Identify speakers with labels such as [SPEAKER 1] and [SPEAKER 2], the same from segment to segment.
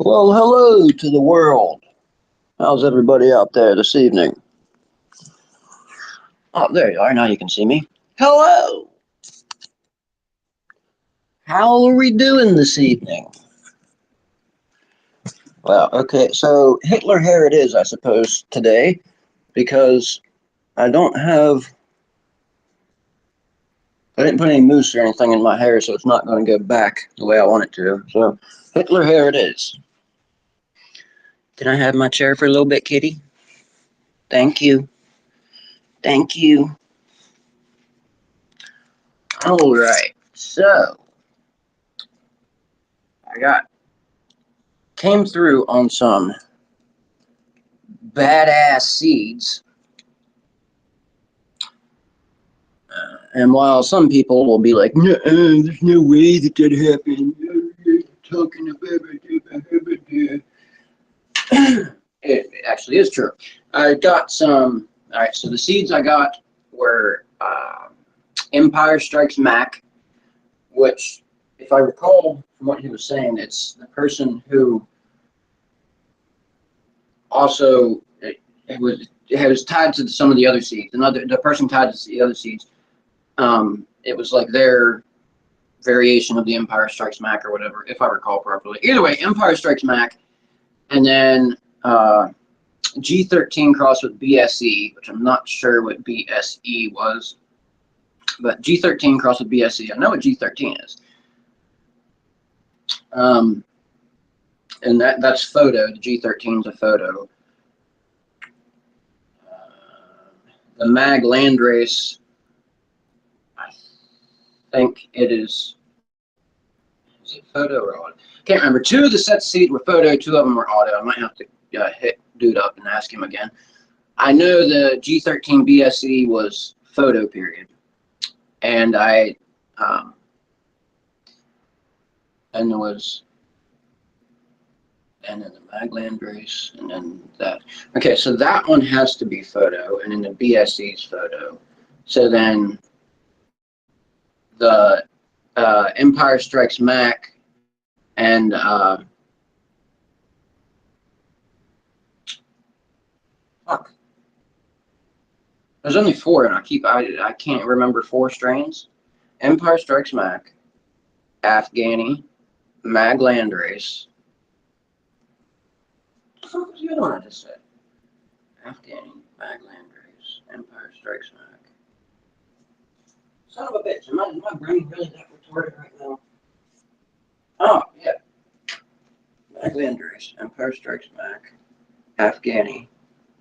[SPEAKER 1] Well, hello to the world. How's everybody out there this evening? Oh, there you are. Now you can see me. Hello. How are we doing this evening? Well, okay, so Hitler hair it is, I suppose, today, because I don't have, I didn't put any mousse or anything in my hair, so it's not going to go back the way I want it to. So, Hitler hair it is. Can I have my chair for a little bit, kitty? Thank you. Thank you. All right, so I got came through on some badass seeds. And while some people will be like, no, there's no way that happened. Talking about it actually is true. I got some. All right, so the seeds I got were Empire Strikes Mac, which, if I recall from what he was saying, it's the person who also it was tied to some of the other seeds. The person tied to the other seeds. It was like their variation of the Empire Strikes Mac or whatever, if I recall properly. Either way, Empire Strikes Mac, and then G13 crossed with BSE, which I'm not sure what BSE was, but G13 crossed with BSE. I know what G13 is. And that's photo. The G13 is a photo. The Mag Landrace, I think it is it photo or auto? Can't remember. Two of the sets of seeds were photo, two of them were auto. I might have to hit dude up and ask him again. I know the G13 BSE was photo period, and and there was, and then the Magland race, and then that. Okay, so that one has to be photo, and then the BSE's photo. So then the Empire Strikes Mac and fuck. There's only four, and I can't remember four strains. Empire Strikes Mac, Afghani, Mag Landrace. What the fuck was the other one I just said? Afghani, Mag Landrace, Empire Strikes Mac. Son of a bitch, is my brain really that retarded right now? Oh, yeah. Mag Landrace, Empire Strikes Mac, Afghani,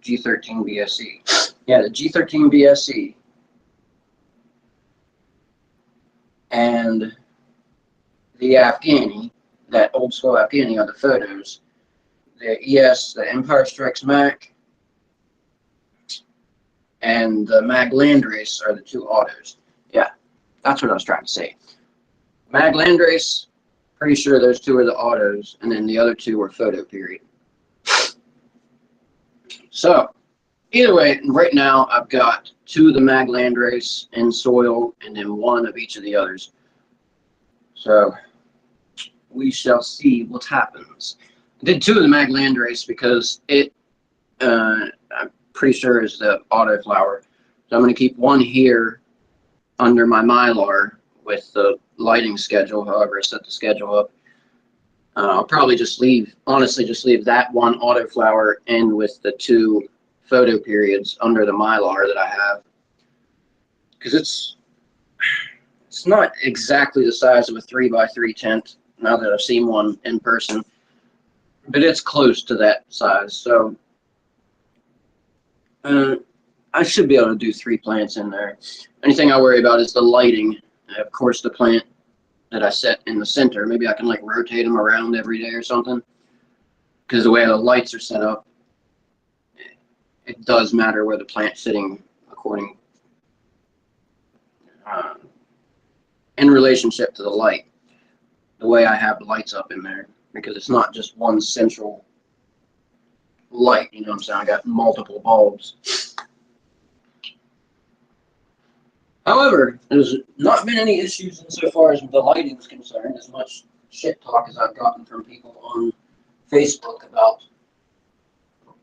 [SPEAKER 1] G13 BSE. Yeah, the G13 BSE and the Afghani, that old school Afghani are the photos. The Empire Strikes Mac and the Mag Landrace are the two autos. Yeah, that's what I was trying to say. Mag Landrace, pretty sure those two are the autos, and then the other two were photo period. So, either way, right now I've got two of the Mag Landrace in soil, and then one of each of the others. So, we shall see what happens. I did two of the Mag Landrace because it, I'm pretty sure is the auto flower. So I'm going to keep one here under my Mylar with the lighting schedule, however I set the schedule up. I'll probably honestly just leave that one auto flower in with the two photo periods under the Mylar that I have. Because it's not exactly the size of a 3x3 tent, now that I've seen one in person, but it's close to that size. So I should be able to do 3 plants in there. Anything I worry about is the lighting. Of course, the plant that I set in the center, maybe I can like rotate them around every day or something. Because the way the lights are set up, it does matter where the plant's sitting according in relationship to the light. The way I have the lights up in there, because it's not just one central light, you know what I'm saying? I got multiple bulbs. However, there's not been any issues insofar as the lighting is concerned, as much shit talk as I've gotten from people on Facebook about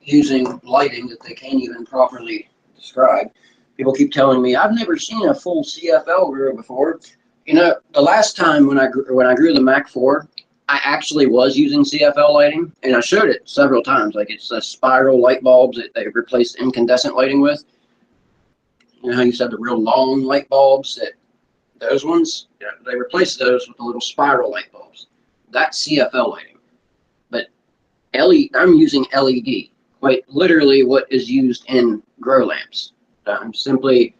[SPEAKER 1] using lighting that they can't even properly describe. People keep telling me, I've never seen a full CFL grow before. You know, the last time when I grew the Mac 4, I actually was using CFL lighting, and I showed it several times. Like, it's the spiral light bulbs that they replaced incandescent lighting with. You know how you said the real long light bulbs, those ones, yeah, they replaced those with the little spiral light bulbs. That's CFL lighting. But I'm using LED, quite literally what is used in grow lamps. I'm simply,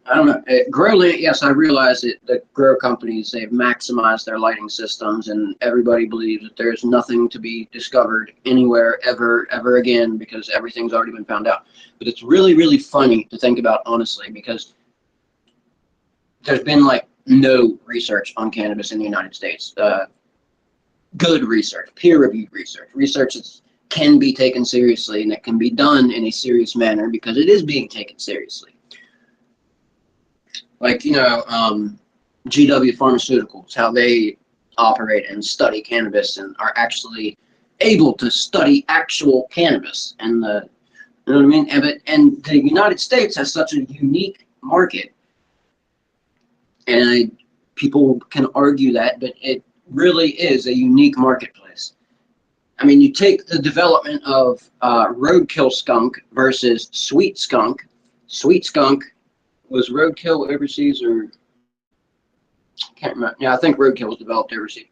[SPEAKER 1] I don't know, grow lamp, yes, I realize that the grow companies, they've maximized their lighting systems, and everybody believes that there's nothing to be discovered anywhere ever again because everything's already been found out. But it's really, really funny to think about, honestly, because there's been like no research on cannabis in the United States. Good research, peer-reviewed research that can be taken seriously and that can be done in a serious manner because it is being taken seriously. Like, you know, GW Pharmaceuticals, how they operate and study cannabis and are actually able to study actual cannabis. And you know what I mean? And the United States has such a unique market. And people can argue that, but it really is a unique marketplace. I mean, you take the development of roadkill skunk versus sweet skunk. Sweet skunk was roadkill overseas, or can't remember. Yeah, I think roadkill was developed overseas.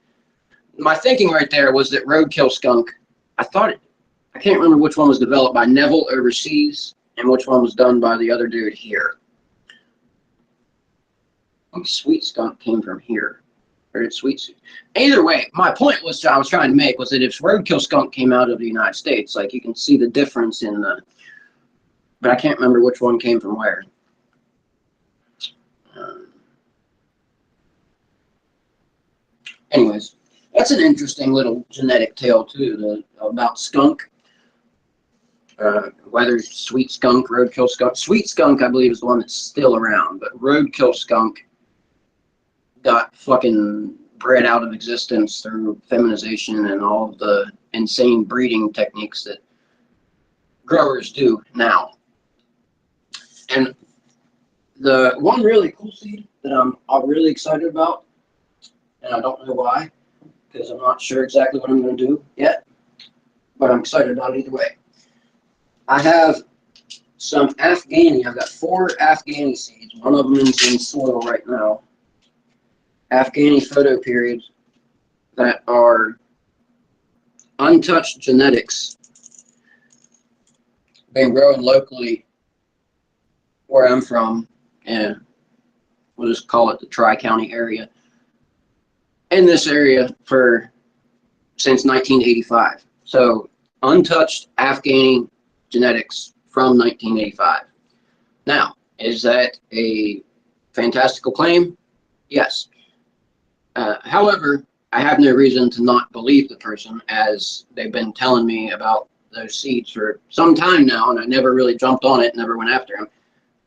[SPEAKER 1] My thinking right there was that roadkill skunk, I can't remember which one was developed by Neville overseas and which one was done by the other dude here. I think sweet skunk came from here. Or did sweet. Either way, my point I was trying to make was that if roadkill skunk came out of the United States, like, you can see the difference in the, but I can't remember which one came from where. Anyways, that's an interesting little genetic tale too, about skunk. Whether sweet skunk, roadkill skunk. Sweet skunk, I believe, is the one that's still around, but roadkill skunk got fucking bred out of existence through feminization and all of the insane breeding techniques that growers do now. And the one really cool seed that I'm really excited about, and I don't know why, because I'm not sure exactly what I'm going to do yet, but I'm excited about it either way. I have some Afghani. I've got 4 Afghani seeds. One of them is in soil right now. Afghani photo periods that are untouched genetics, been growing locally where I'm from, and we'll just call it the Tri-County area. In this area since 1985. So untouched Afghani genetics from 1985. Now, is that a fantastical claim? Yes. However, I have no reason to not believe the person, as they've been telling me about those seeds for some time now, and I never really jumped on it, never went after them.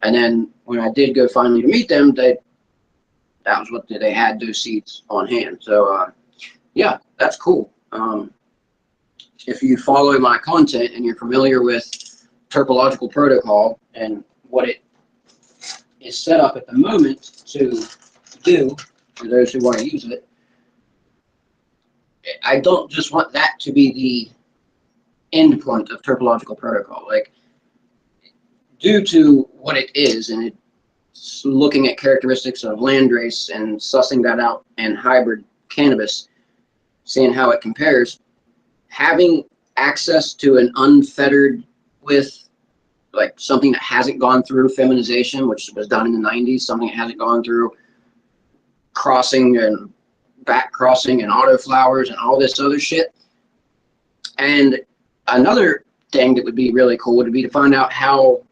[SPEAKER 1] And then when I did go finally to meet them, that was what they had, those seeds on hand. So yeah, that's cool. If you follow my content and you're familiar with topological protocol and what it is set up at the moment to do for those who want to use it, I don't just want that to be the end point of topological protocol. Like, due to what it is, and it's looking at characteristics of landrace and sussing that out and hybrid cannabis, seeing how it compares, having access to an unfettered with, like, something that hasn't gone through feminization, which was done in the 90s, something that hasn't gone through crossing and back crossing and autoflowers and all this other shit. And another thing that would be really cool would be to find out how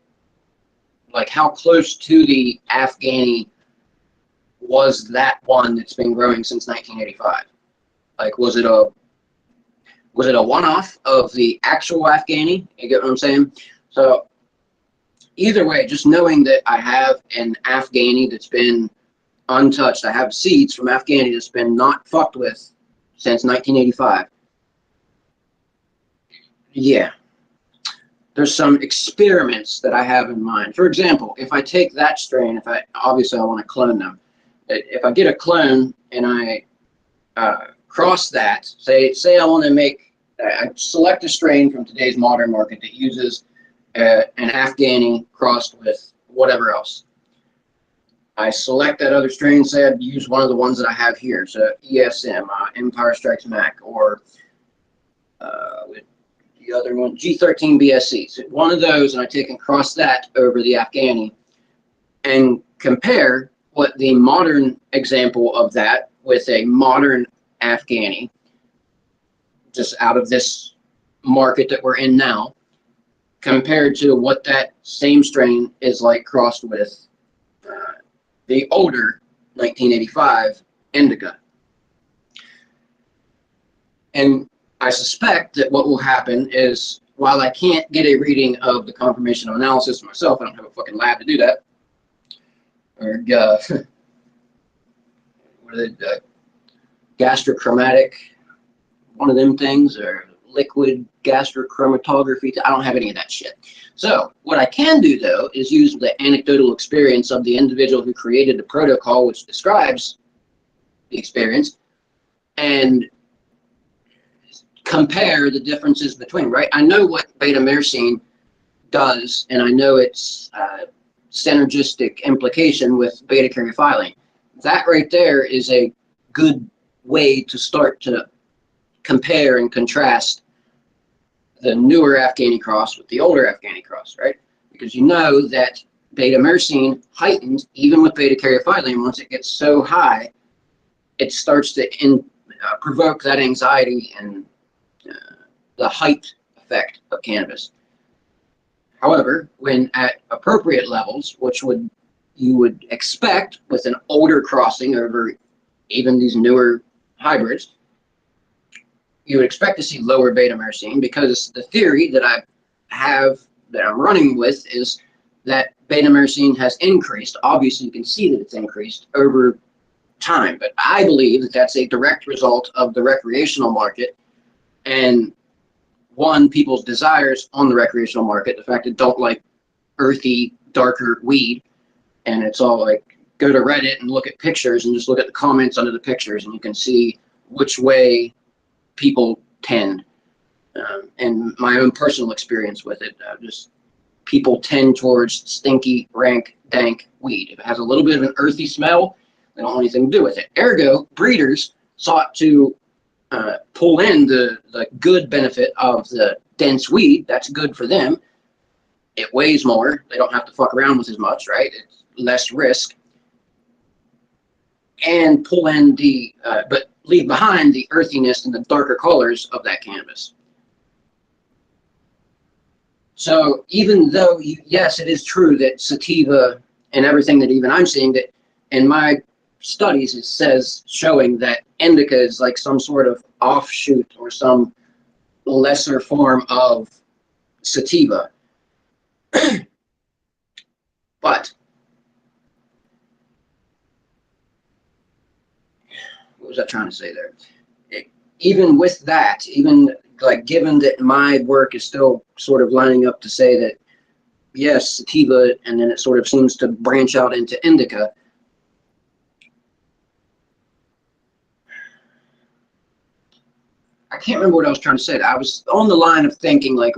[SPEAKER 1] close to the Afghani was that one that's been growing since 1985. Like, was it a one-off of the actual Afghani? You get what I'm saying? So either way, just knowing that I have an Afghani that's been untouched, I have seeds from Afghani that's been not fucked with since 1985, Yeah, there's some experiments that I have in mind. For example, if I take that strain, obviously I want to clone them. If I get a clone and I cross that, say I want to I select a strain from today's modern market that uses an Afghani crossed with whatever else. I select that other strain, say I'd use one of the ones that I have here, so ESM, Empire Strikes Back, or with the other one, G13 BSC. So one of those, and I take and cross that over the Afghani and compare what the modern example of that with a modern Afghani, just out of this market that we're in now, compared to what that same strain is like crossed with the older 1985 indica. And I suspect that what will happen is, while I can't get a reading of the confirmation of analysis myself, I don't have a fucking lab to do that, or what are they, gastrochromatic, one of them things, or liquid gastrochromatography. I don't have any of that shit. So what I can do, though, is use the anecdotal experience of the individual who created the protocol which describes the experience and compare the differences between, right? I know what beta-myrcene does, and I know its synergistic implication with beta-caryophyllene. That right there is a good way to start to compare and contrast the newer Afghani cross with the older Afghani cross, right? Because you know that beta-myrcene heightens even with beta-caryophyllene. Once it gets so high, it starts to provoke that anxiety and the height effect of cannabis. However, when at appropriate levels, which you would expect with an older crossing over even these newer hybrids, you would expect to see lower beta-myrcene, because the theory that I'm running with is that beta-myrcene has increased. Obviously, you can see that it's increased over time, but I believe that that's a direct result of the recreational market and people's desires on the recreational market, the fact that don't like earthy, darker weed, and it's all like, go to Reddit and look at pictures and just look at the comments under the pictures, and you can see which way people tend. And my own personal experience with it, just people tend towards stinky, rank, dank weed. If it has a little bit of an earthy smell, they don't want anything to do with it. Ergo, breeders sought to pull in the good benefit of the dense weed. That's good for them. It weighs more. They don't have to fuck around with as much, right? It's less risk. And pull in but leave behind the earthiness and the darker colors of that cannabis. So even though, yes, it is true that sativa and everything that even I'm seeing, that in my studies it says showing that indica is like some sort of offshoot or some lesser form of sativa. But what was I trying to say there? Even with that, even like given that my work is still sort of lining up to say that yes, sativa, and then it sort of seems to branch out into indica. I can't remember what I was trying to say. I was on the line of thinking like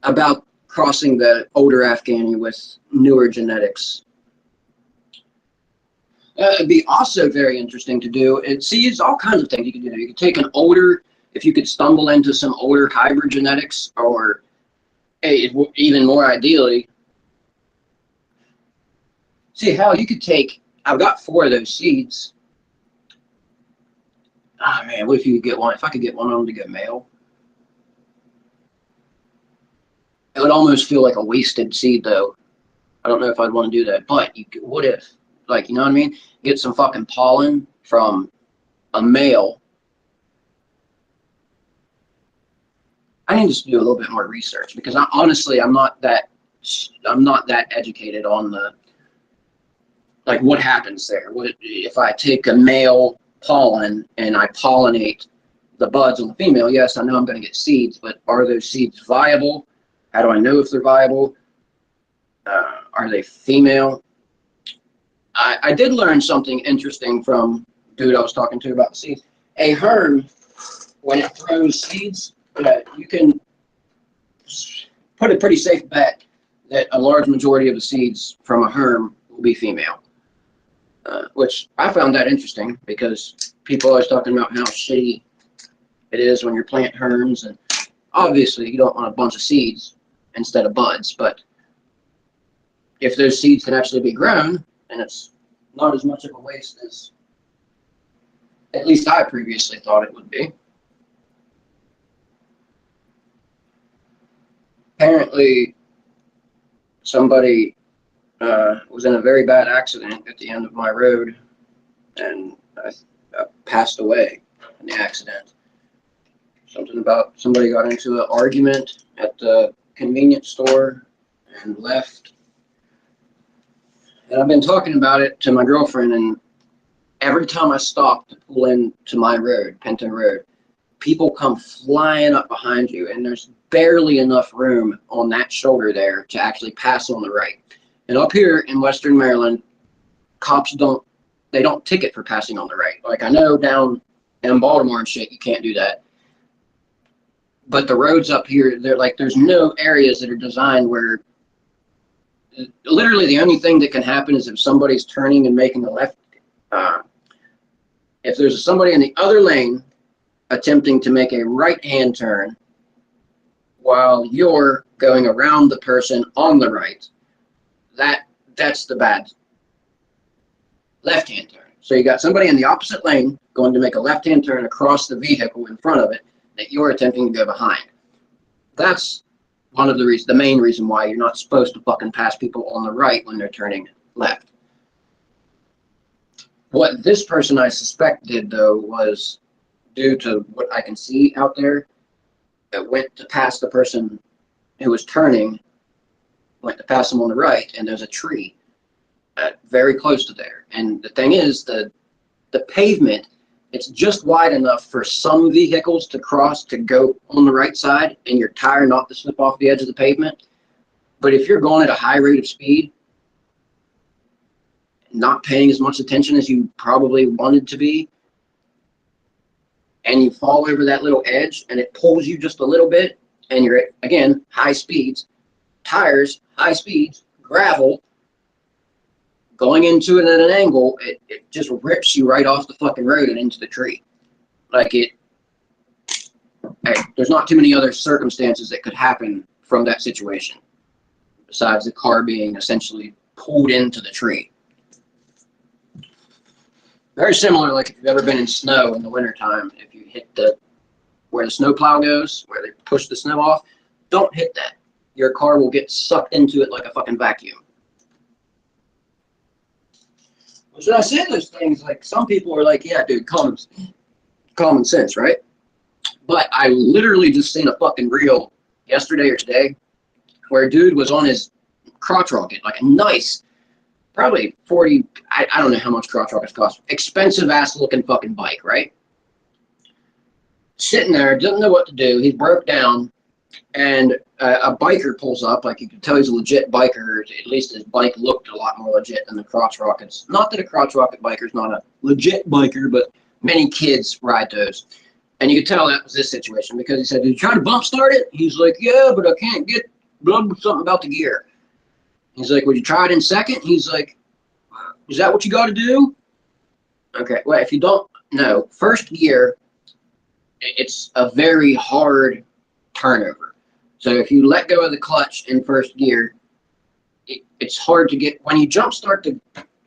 [SPEAKER 1] about crossing the older Afghani with newer genetics. It'd be also very interesting to do. It's all kinds of things you could do. You could take an older, if you could stumble into some older hybrid genetics, or even more ideally, see how you could take, I've got 4 of those seeds. Ah, man, what if you could get one? If I could get one of them to go male, it would almost feel like a wasted seed, though. I don't know if I'd want to do that, but what if, like, you know what I mean? Get some fucking pollen from a male. I need to do a little bit more research, because honestly, I'm not that educated on the, like, what happens there. What if I take a male pollen and I pollinate the buds on the female, yes, I know I'm going to get seeds, but are those seeds viable? How do I know if they're viable? Are they female? I did learn something interesting from dude I was talking to about the seeds. A hern, when it throws seeds, you can put a pretty safe bet that a large majority of the seeds from a hern will be female. Which I found that interesting because people are always talking about how shitty it is when you're planting herms, and obviously you don't want a bunch of seeds instead of buds, but if those seeds can actually be grown, then it's not as much of a waste as at least I previously thought it would be. Apparently, somebody was in a very bad accident at the end of my road, and I passed away in the accident. Something about somebody got into an argument at the convenience store and left. And I've been talking about it to my girlfriend, and every time I stop to pull into my road, Penton Road, people come flying up behind you, and there's barely enough room on that shoulder there to actually pass on the right. And up here in Western Maryland, cops don't ticket for passing on the right. Like, I know down in Baltimore and shit, you can't do that. But the roads up here, there's no areas that are designed where literally the only thing that can happen is if somebody's turning and making a left. If there's somebody in the other lane attempting to make a right-hand turn while you're going around the person on the right, that's the bad left-hand turn. So you got somebody in the opposite lane going to make a left-hand turn across the vehicle in front of it that you're attempting to go behind. That's one of the main reason why you're not supposed to fucking pass people on the right when they're turning left. What this person I suspect did, though, was due to what I can see out there, it went to pass the person who was turning, went to pass them on the right, and there's a tree very close to there. And the thing is, the pavement, it's just wide enough for some vehicles to cross to go on the right side and your tire not to slip off the edge of the pavement. But if you're going at a high rate of speed, not paying as much attention as you probably wanted to be, and you fall over that little edge and it pulls you just a little bit, and you're at, again, high speeds, tires, high speeds, gravel, going into it at an angle, it just rips you right off the fucking road and into the tree. There's not too many other circumstances that could happen from that situation besides the car being essentially pulled into the tree. Very similar, like if you've ever been in snow in the wintertime, if you hit where the snowplow goes, where they push the snow off, don't hit that. Your car will get sucked into it like a fucking vacuum. So I say those things, like, some people are like, yeah, dude, common sense, right? But I literally just seen a fucking reel yesterday or today where a dude was on his crotch rocket, like a nice, probably 40, I don't know how much crotch rockets cost, expensive ass looking fucking bike, right? Sitting there, doesn't know what to do. He broke down, and a biker pulls up. Like, you can tell he's a legit biker. At least his bike looked a lot more legit than the crotch rockets. Not that a crotch rocket biker is not a legit biker, but many kids ride those. And you could tell that was this situation because he said, "Did you try to bump start it?" He's like, "Yeah, but I can't get something about the gear." He's like, "Would you try it in second?" He's like, "Is that what you got to do?" Okay, well, if you don't know, first gear, it's a very hard turnover. So if you let go of the clutch in first gear, it's hard to get. When you jump start the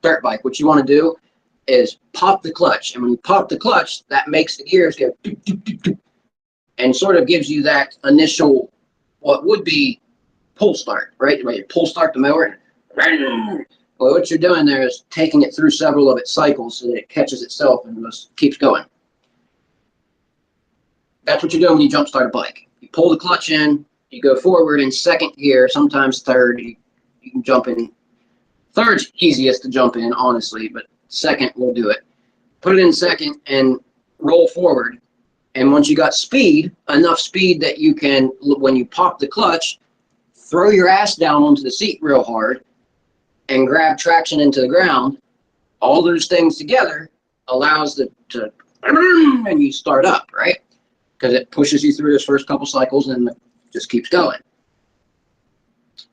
[SPEAKER 1] dirt bike, what you want to do is pop the clutch. And when you pop the clutch, that makes the gears go doop, doop, doop, doop, and sort of gives you that initial, what would be pull start, right? Where you pull start the mower. Well, what you're doing there is taking it through several of its cycles so that it catches itself and just keeps going. That's what you're doing when you jump start a bike. You pull the clutch in, you go forward in second gear, sometimes third. You can jump in. Third's easiest to jump in, honestly, but second will do it. Put it in second and roll forward And once you got speed, enough speed that you can, when you pop the clutch, throw your ass down onto the seat real hard and grab traction into the ground, all those things together allows the to and you start up, right? Because it pushes you through those first couple cycles and it just keeps going.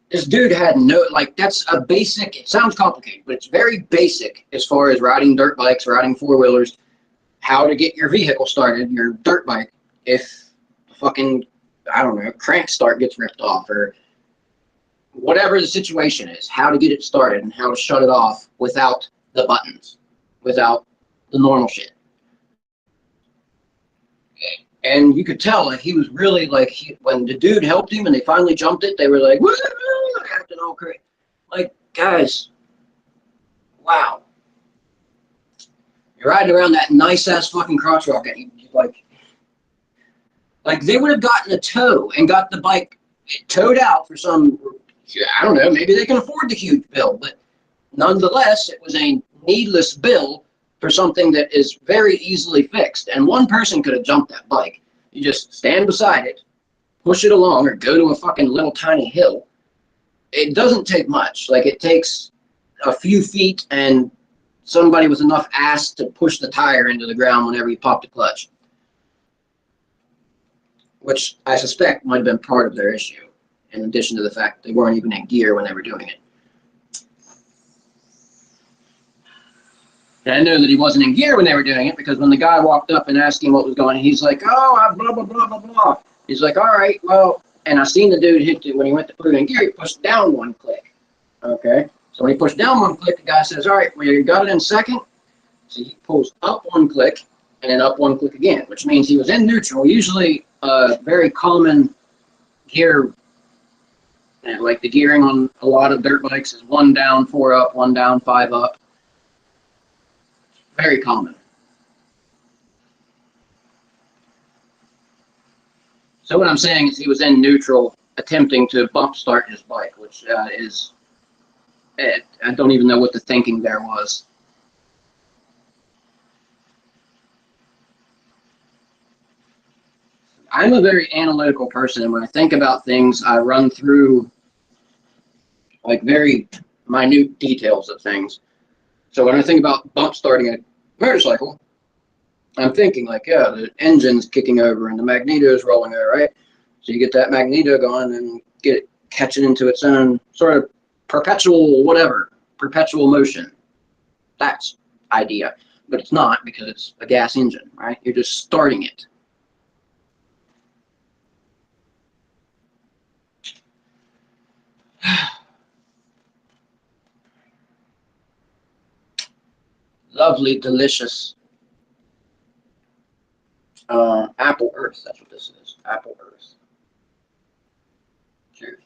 [SPEAKER 1] This dude had no, like, that's a basic, it sounds complicated, but it's very basic as far as riding dirt bikes, riding four-wheelers, how to get your vehicle started, your dirt bike, if fucking, I don't know, crank start gets ripped off or whatever the situation is, how to get it started and how to shut it off without the buttons, without the normal shit. And you could tell, like, he was really, like, when the dude helped him and they finally jumped it, they were like, woo, acting all crazy. Like, guys, wow. You're riding around that nice-ass fucking crosswalk, and you, like, they would have gotten a tow and got the bike towed out for some, I don't know, maybe they can afford the huge bill, but nonetheless, it was a needless bill for something that is very easily fixed. And one person could have jumped that bike. You just stand beside it, push it along, or go to a fucking little tiny hill. It doesn't take much. Like, it takes a few feet and somebody with enough ass to push the tire into the ground whenever you pop the clutch. Which I suspect might have been part of their issue, in addition to the fact they weren't even in gear when they were doing it. And I know that he wasn't in gear when they were doing it, because when the guy walked up and asked him what was going on, he's like, oh, blah, blah, blah, blah, blah. He's like, all right, well, and I seen the dude hit it when he went to put it in gear, he pushed down one click. Okay, so when he pushed down one click, the guy says, all right, well, you got it in second. So he pulls up one click and then up one click again, which means he was in neutral. Usually very common gear, like the gearing on a lot of dirt bikes is 1 down, 4 up, 1 down, 5 up. Very common. So what I'm saying is he was in neutral attempting to bump start his bike, which is, I don't even know what the thinking there was. I'm a very analytical person, and when I think about things, I run through like very minute details of things. So when I think about bump starting a motorcycle, I'm thinking like, yeah, the engine's kicking over and the magneto is rolling over, right? So you get that magneto going and get it catching into its own sort of perpetual motion. That's idea. But it's not, because it's a gas engine, right? You're just starting it. Lovely, delicious apple earth. That's what this is. Apple earth. Cheers.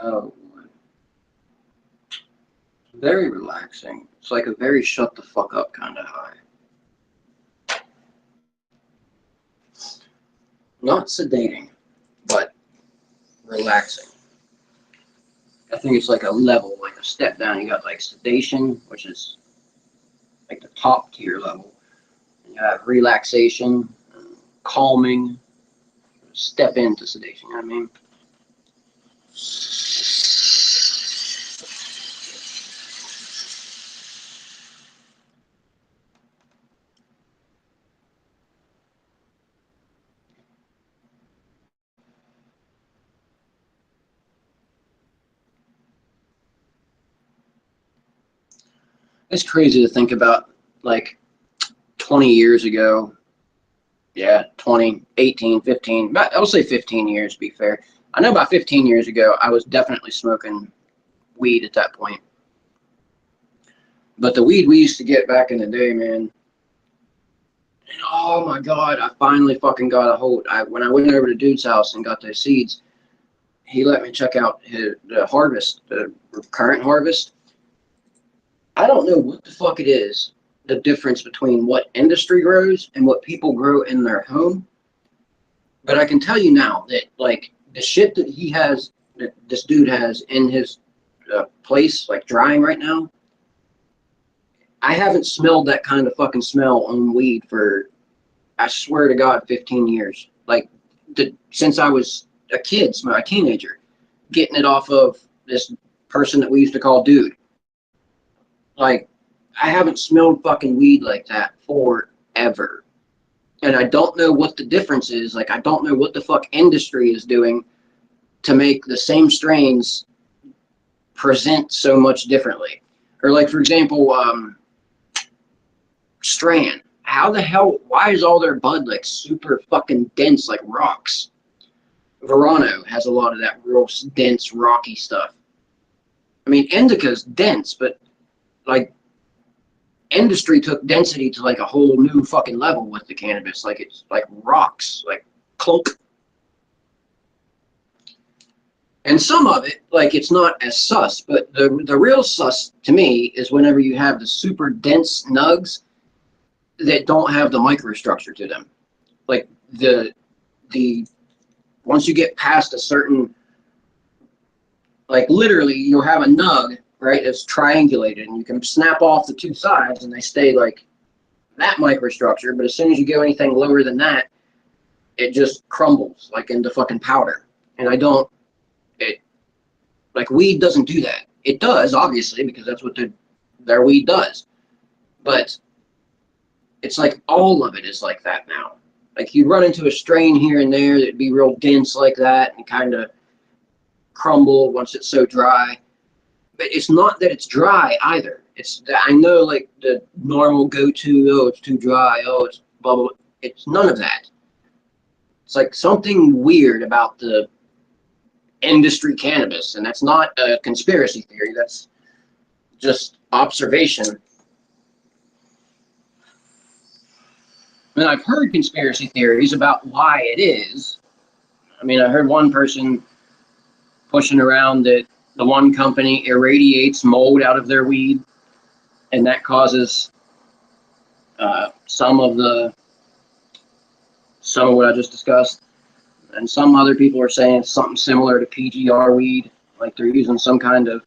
[SPEAKER 1] Oh, very relaxing. It's like a very shut the fuck up kind of high. Not sedating, but relaxing. I think it's like a level, like a step down. You got like sedation, which is like the top tier level. And you have relaxation, calming, step into sedation, you know what I mean? It's crazy to think about, like 20 years ago. Yeah, 20, 18, 15, I'll say 15 years to be fair. I know about 15 years ago, I was definitely smoking weed at that point. But the weed we used to get back in the day, man, And oh my God, I finally fucking got a hold. When I went over to dude's house and got those seeds, he let me check out the harvest, the current harvest. I don't know what the fuck it is, the difference between what industry grows and what people grow in their home. But I can tell you now that, like, the shit that he has, that this dude has in his place, like drying right now, I haven't smelled that kind of fucking smell on weed for, I swear to God, 15 years. Like, since I was a kid, a teenager, getting it off of this person that we used to call dude. Like, I haven't smelled fucking weed like that forever. And I don't know what the difference is. Like, I don't know what the fuck industry is doing to make the same strains present so much differently. Or, like, for example, Strand. How the hell, why is all their bud like super fucking dense like rocks? Verano has a lot of that real dense rocky stuff. I mean, Indica's dense, but like industry took density to like a whole new fucking level with the cannabis. Like it's like rocks, like clunk. And some of it, like it's not as sus, but the real sus to me is whenever you have the super dense nugs that don't have the microstructure to them. Like the once you get past a certain, like literally you'll have a nug, right, that's triangulated and you can snap off the two sides and they stay like that microstructure, but as soon as you go anything lower than that, it just crumbles like into fucking powder. And I don't, it, like weed doesn't do that. It does, obviously, because that's what their weed does. But it's like all of it is like that now. Like you'd run into a strain here and there that'd be real dense like that and kind of crumble once it's so dry. But it's not that it's dry either. It's I know like the normal go-to, oh it's too dry, oh it's blah blah. It's none of that. It's like something weird about the industry cannabis, and that's not a conspiracy theory. That's just observation. And I've heard conspiracy theories about why it is. I mean, I heard one person pushing around that the one company irradiates mold out of their weed, and that causes some of what I just discussed. And some other people are saying it's something similar to PGR weed, like they're using some kind of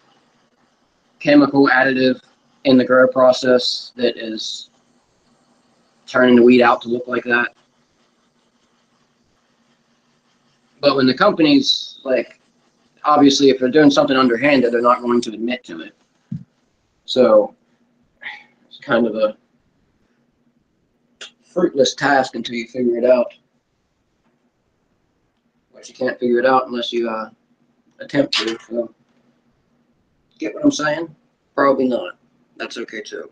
[SPEAKER 1] chemical additive in the grow process that is turning the weed out to look like that. But when the companies, like, obviously if they're doing something underhanded, they're not going to admit to it. So it's kind of a fruitless task until you figure it out. But you can't figure it out unless you attempt to. So, get what I'm saying? Probably not. That's okay too.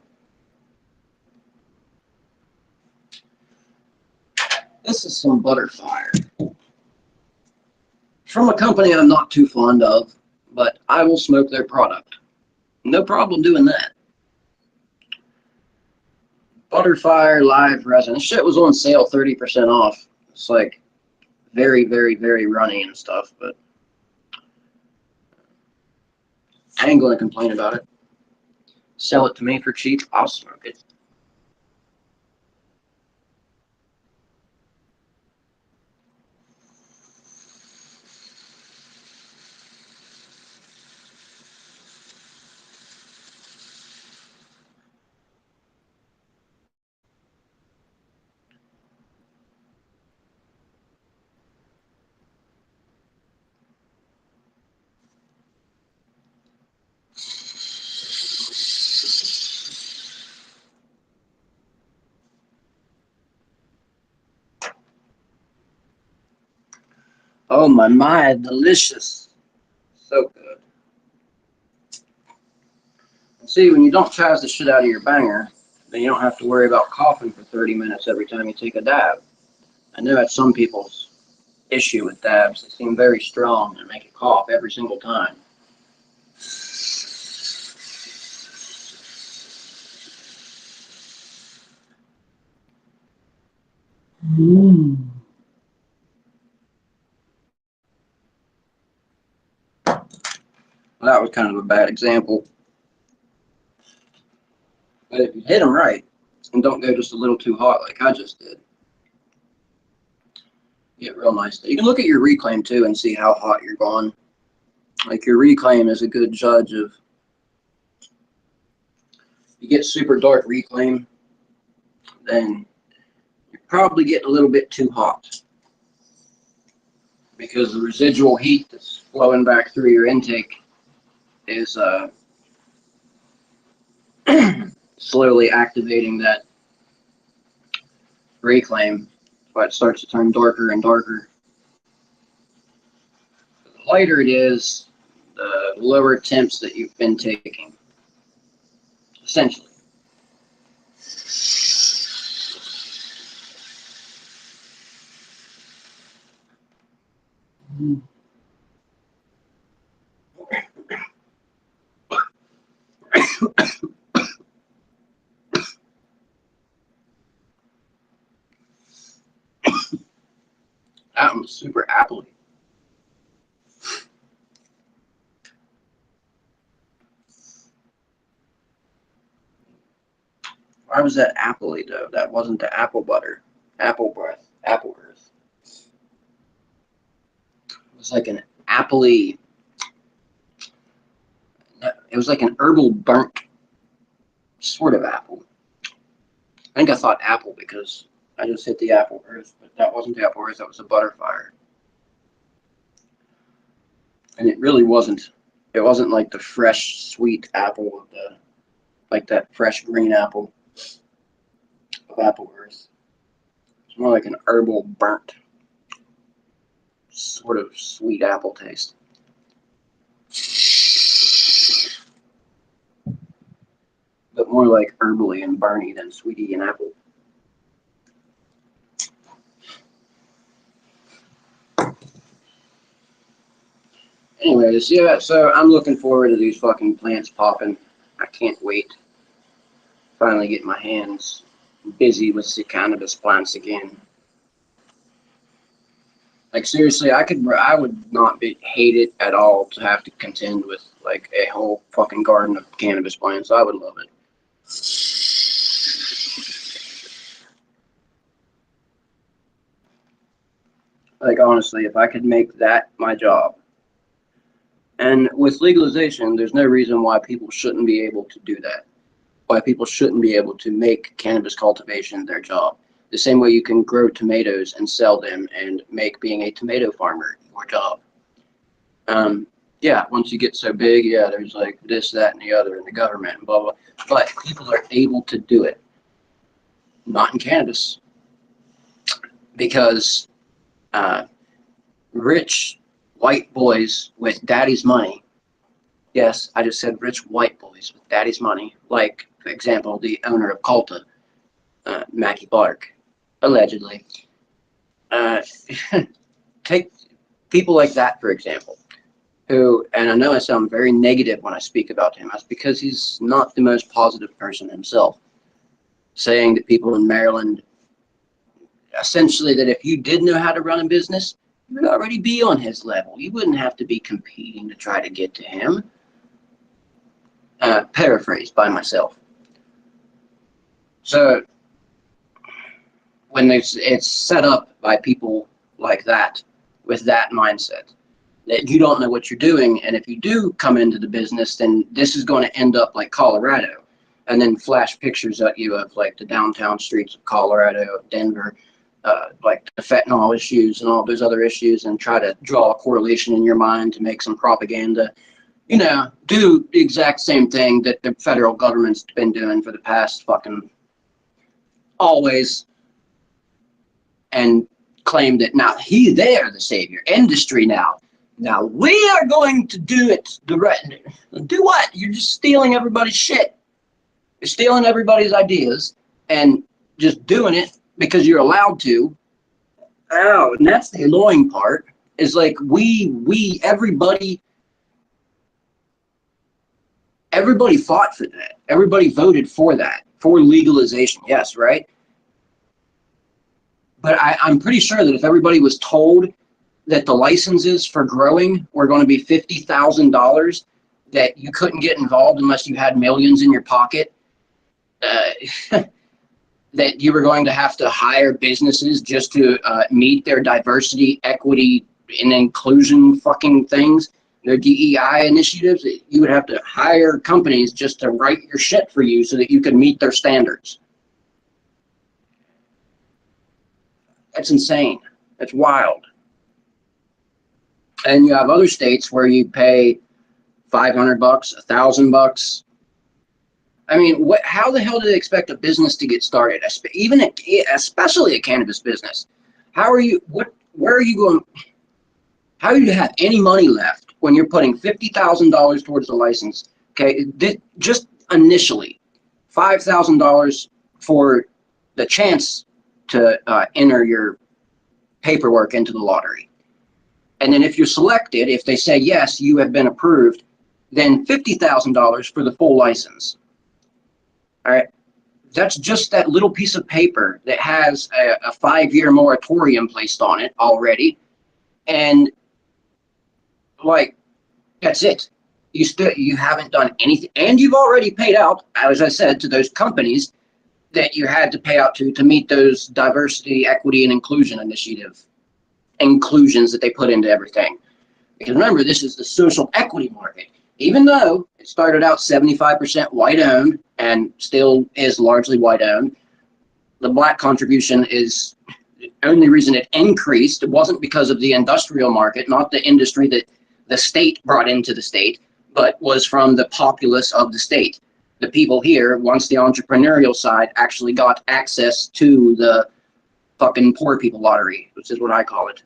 [SPEAKER 1] This is some Butterfire from a company I'm not too fond of, but I will smoke their product. No problem doing that. Butterfire live resin. This shit was on sale 30% off. It's like very, very, very runny and stuff, but I ain't going to complain about it. Sell it to me for cheap, I'll smoke it. Oh my, delicious. So good. See, when you don't chaz the shit out of your banger, then you don't have to worry about coughing for 30 minutes every time you take a dab. I know that's some people's issue with dabs. They seem very strong and make you cough every single time. Mm. Well, that was kind of a bad example. But if you hit them right and don't go just a little too hot like I just did, you get real nice. You can look at your reclaim too and see how hot you're going. Like your reclaim is a good judge of. You get super dark reclaim, then you're probably getting a little bit too hot because the residual heat that's flowing back through your intake is slowly activating that reclaim, so it starts to turn darker and darker. The lighter it is, the lower temps that you've been taking, essentially. That one was super appley. Why was that appley though? That wasn't the apple butter. Apple breath. Apple earth. It was like an appley. It was like an herbal burnt sort of apple. I think I thought apple because I just hit the apple earth, but that wasn't the apple earth. That was a butterfire. And it really wasn't. It wasn't like the fresh, sweet apple of the, like that fresh green apple of apple earth. It's more like an herbal burnt sort of sweet apple taste. But more like herbally and burny than sweetie and apple. Anyways, yeah, so I'm looking forward to these fucking plants popping. I can't wait. Finally get my hands busy with the cannabis plants again. Like seriously, I would not hate it at all to have to contend with like a whole fucking garden of cannabis plants. I would love it. Like honestly, if I could make that my job, and with legalization, there's no reason why people shouldn't be able to do that. Why people shouldn't be able to make cannabis cultivation their job. The same way you can grow tomatoes and sell them and make being a tomato farmer your job. Yeah, once you get so big, yeah, there's like this, that, and the other in the government and blah, blah. But people are able to do it. Not in cannabis. Because rich white boys with daddy's money, yes, I just said rich white boys with daddy's money, like, for example, the owner of Culta, Mackie Clark, allegedly. Take people like that, for example, who, and I know I sound very negative when I speak about him, that's because he's not the most positive person himself, saying that people in Maryland, essentially that if you did know how to run a business, you would already be on his level. You wouldn't have to be competing to try to get to him. Paraphrased by myself. So when it's set up by people like that, with that mindset, that you don't know what you're doing, and if you do come into the business, then this is going to end up like Colorado, and then flash pictures at you of like the downtown streets of Colorado, Denver, like the fentanyl issues and all those other issues, and try to draw a correlation in your mind to make some propaganda. You know, do the exact same thing that the federal government's been doing for the past fucking always, and claim that now they are the savior. Industry now. Now we are going to do it the right. Do what? You're just stealing everybody's shit. You're stealing everybody's ideas and just doing it because you're allowed to. Oh, and that's the annoying part. Is like everybody fought for that. Everybody voted for that, for legalization. Yes, right? But I'm pretty sure that if everybody was told that the licenses for growing were going to be $50,000, that you couldn't get involved unless you had millions in your pocket, that you were going to have to hire businesses just to meet their diversity, equity, and inclusion fucking things, their DEI initiatives. You would have to hire companies just to write your shit for you so that you could meet their standards. That's insane. That's wild. And you have other states where you pay $500, $1,000. I mean, how the hell do they expect a business to get started? Especially a cannabis business. Where are you going? How do you have any money left when you're putting $50,000 towards the license? Okay, just initially, $5,000 for the chance to enter your paperwork into the lottery. And then if you're selected, if they say, yes, you have been approved, then $50,000 for the full license. All right, that's just that little piece of paper that has a 5-year moratorium placed on it already. And like, that's it. You haven't done anything. And you've already paid out, as I said, to those companies that you had to pay out to meet those diversity, equity, and inclusion inclusions that they put into everything. Because remember, this is the social equity market. Even though it started out 75% white-owned and still is largely white-owned, the black contribution is the only reason it increased. It wasn't because of the industrial market, not the industry that the state brought into the state, but was from the populace of the state. The people here, once the entrepreneurial side actually got access to the fucking poor people lottery, which is what I call it.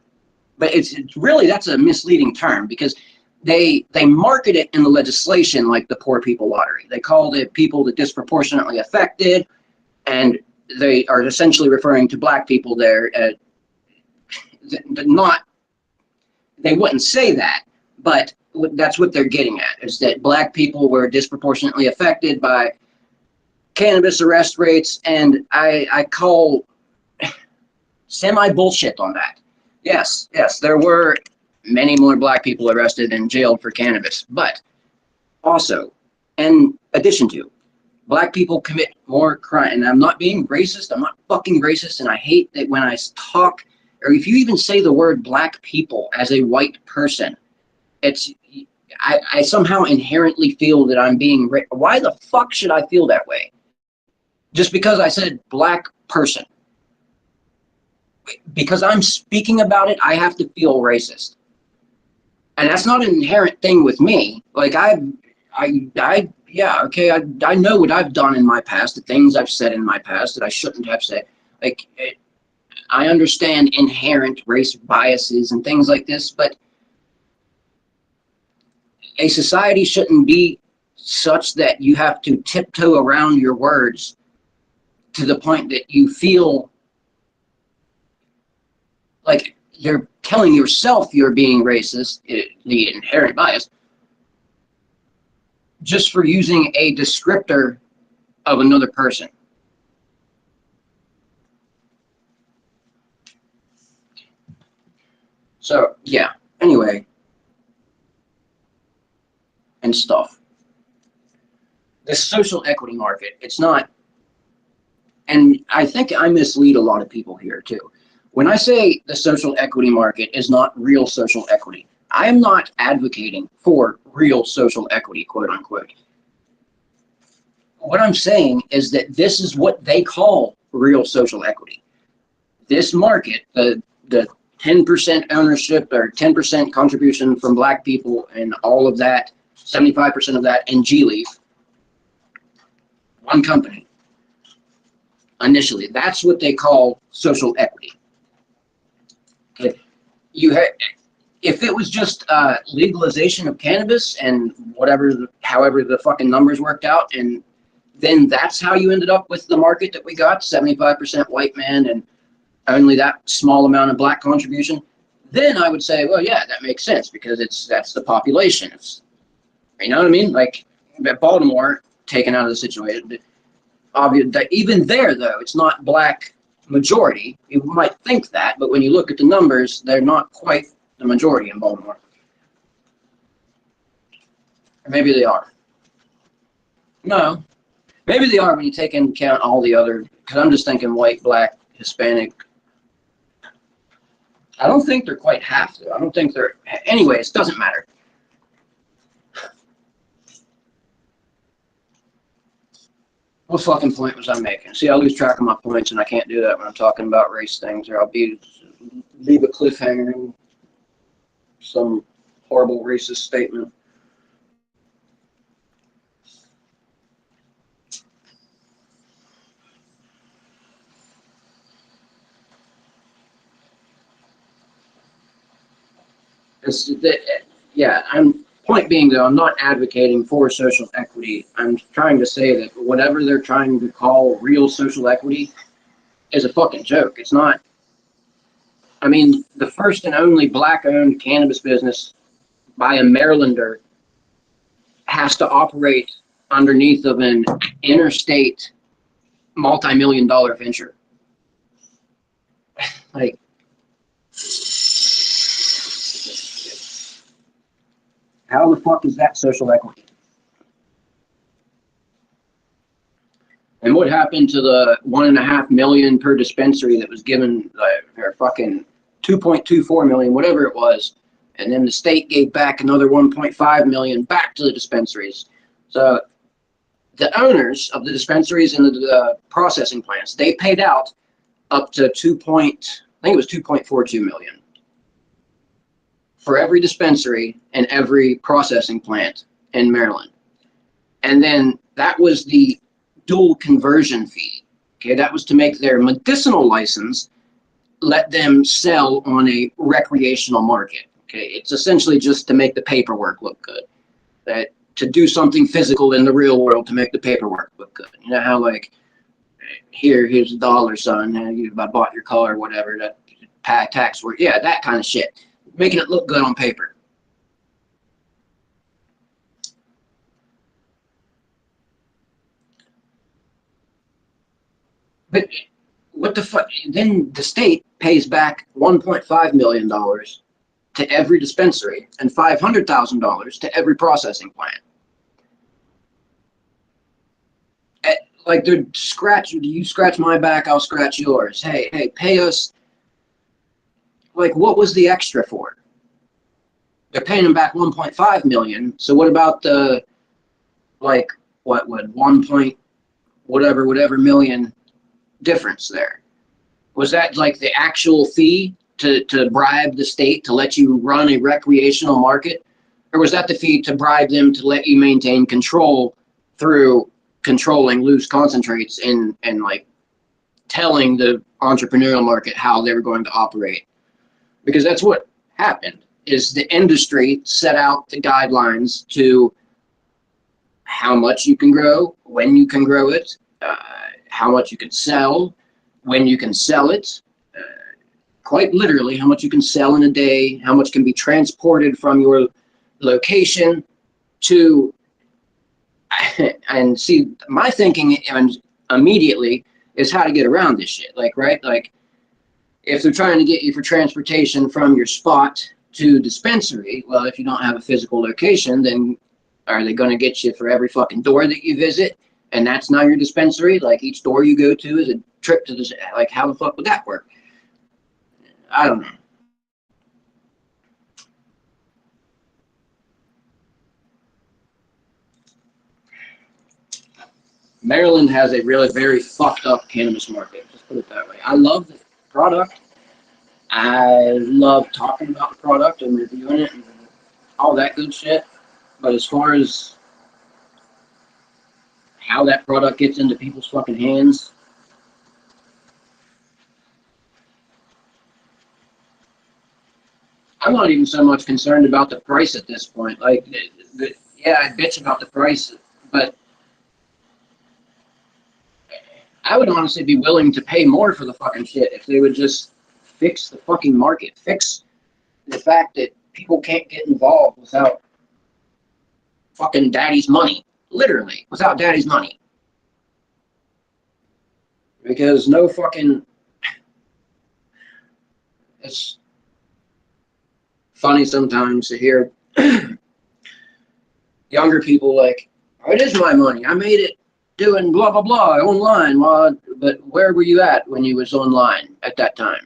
[SPEAKER 1] But it's really, that's a misleading term, because they market it in the legislation like the poor people lottery. They call the people that disproportionately affected, and they are essentially referring to black people there. They wouldn't say that, but that's what they're getting at, is that black people were disproportionately affected by cannabis arrest rates, and I call semi-bullshit on that. Yes, there were many more black people arrested and jailed for cannabis, but also, in addition to, black people commit more crime. And I'm not being racist. I'm not fucking racist. And I hate that when I talk, or if you even say the word black people as a white person, I somehow inherently feel that I'm being why the fuck should I feel that way? Just because I said black person. Because I'm speaking about it, I have to feel racist. And that's not an inherent thing with me. Like I know what I've done in my past, the things I've said in my past that I shouldn't have said. Like, I understand inherent race biases and things like this, but a society shouldn't be such that you have to tiptoe around your words to the point that you feel like you're telling yourself you're being racist, the inherent bias, just for using a descriptor of another person. So, yeah, anyway, and stuff. The social equity market, it's not, and I think I mislead a lot of people here too. When I say the social equity market is not real social equity, I am not advocating for real social equity, quote unquote. What I'm saying is that this is what they call real social equity. This market, the 10% ownership or 10% contribution from black people and all of that, 75% of that in G-Leaf, one company, initially, that's what they call social equity. Okay. If it was just legalization of cannabis and however the fucking numbers worked out, and then that's how you ended up with the market that we got, 75% white man and only that small amount of black contribution, then I would say, well, yeah, that makes sense, because that's the population. You know what I mean? Like Baltimore taken out of the situation. Obvious that even there, though, it's not black majority. You might think that, but when you look at the numbers, they're not quite the majority in Baltimore. Or maybe they are. No. Maybe they are when you take into account all the other, because I'm just thinking white, black, Hispanic. I don't think they're quite half, though. I don't think they're... Anyways, doesn't matter. What fucking point was I making? See, I lose track of my points, and I can't do that when I'm talking about race things, or I'll leave a cliffhanger in some horrible racist statement. Point being, though, I'm not advocating for social equity. I'm trying to say that whatever they're trying to call real social equity is a fucking joke. It's not. I mean, the first and only black-owned cannabis business by a Marylander has to operate underneath of an interstate multi-million-dollar venture. Like, how the fuck is that social equity? And what happened to the $1.5 million per dispensary that was given, or fucking 2.24 million, whatever it was, and then the state gave back another 1.5 million back to the dispensaries. So the owners of the dispensaries and the processing plants, they paid out up to I think it was 2.42 million for every dispensary and every processing plant in Maryland. And then that was the dual conversion fee. Okay, that was to make their medicinal license let them sell on a recreational market. Okay, it's essentially just to make the paperwork look good. That to do something physical in the real world to make the paperwork look good. You know how like here's a dollar, son. I bought your car or whatever. That tax work. Yeah, that kind of shit. Making it look good on paper. But what the fuck? Then the state pays back $1.5 million to every dispensary and $500,000 to every processing plant. Like they're you scratch my back, I'll scratch yours. Hey, pay us. Like, what was the extra for? They're paying them back 1.5 million. So what about the like what would 1 point whatever million difference there? Was that like the actual fee to bribe the state to let you run a recreational market? Or was that the fee to bribe them to let you maintain control through controlling loose concentrates and like telling the entrepreneurial market how they were going to operate? Because that's what happened, is the industry set out the guidelines to how much you can grow, when you can grow it, how much you can sell, when you can sell it, quite literally how much you can sell in a day, how much can be transported from your location to, and see, my thinking immediately is how to get around this shit. Like, right? Like, if they're trying to get you for transportation from your spot to dispensary, well, if you don't have a physical location, then are they going to get you for every fucking door that you visit? And that's now your dispensary? Like, each door you go to is a trip to this. Like, how the fuck would that work? I don't know. Maryland has a really very fucked up cannabis market. Just put it that way. I love the product. I love talking about the product and reviewing it and all that good shit. But as far as how that product gets into people's fucking hands, I'm not even so much concerned about the price at this point. Like, yeah, I bitch about the price, but I would honestly be willing to pay more for the fucking shit if they would just fix the fucking market. Fix the fact that people can't get involved without fucking daddy's money. Literally, without daddy's money. Because no fucking... it's funny sometimes to hear younger people like, oh, it is my money. I made it doing blah, blah, blah online. Well, but where were you at when you was online at that time?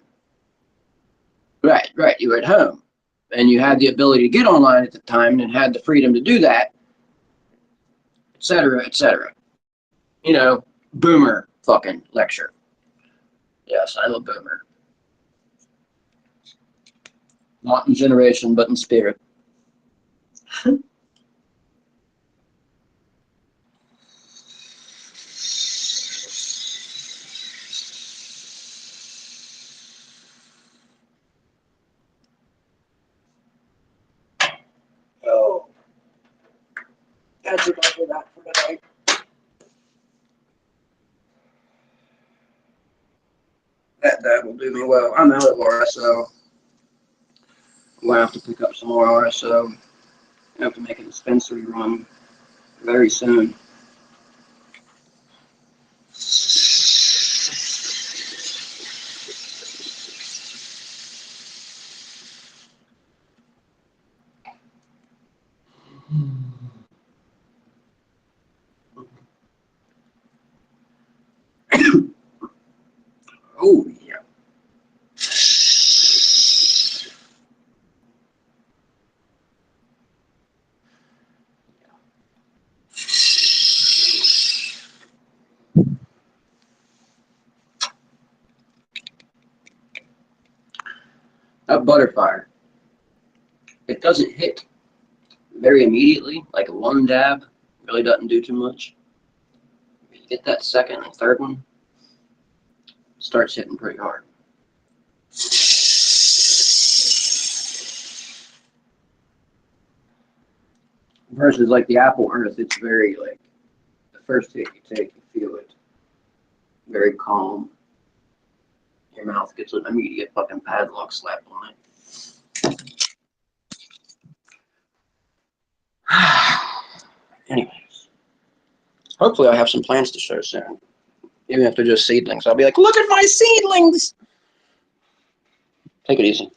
[SPEAKER 1] Right. You were at home. And you had the ability to get online at the time and had the freedom to do that, et cetera, et cetera. You know, boomer fucking lecture. Yes, I'm a boomer. Not in generation, but in spirit. Oh, that's enough of that for tonight. That will do me well. I'm out of RSO. I'm going to have to pick up some more RSO. I have to make a dispensary run very soon. Oh, yeah. That butterfire, it doesn't hit very immediately, like a one dab really doesn't do too much. You get that second and third one, starts hitting pretty hard. Versus like the apple earth, it's very like, the first hit you take, you feel it. Very calm. Your mouth gets an immediate fucking padlock slapped on it. Anyways, hopefully I have some plants to show soon. Even if they're just seedlings, I'll be like, look at my seedlings! Take it easy.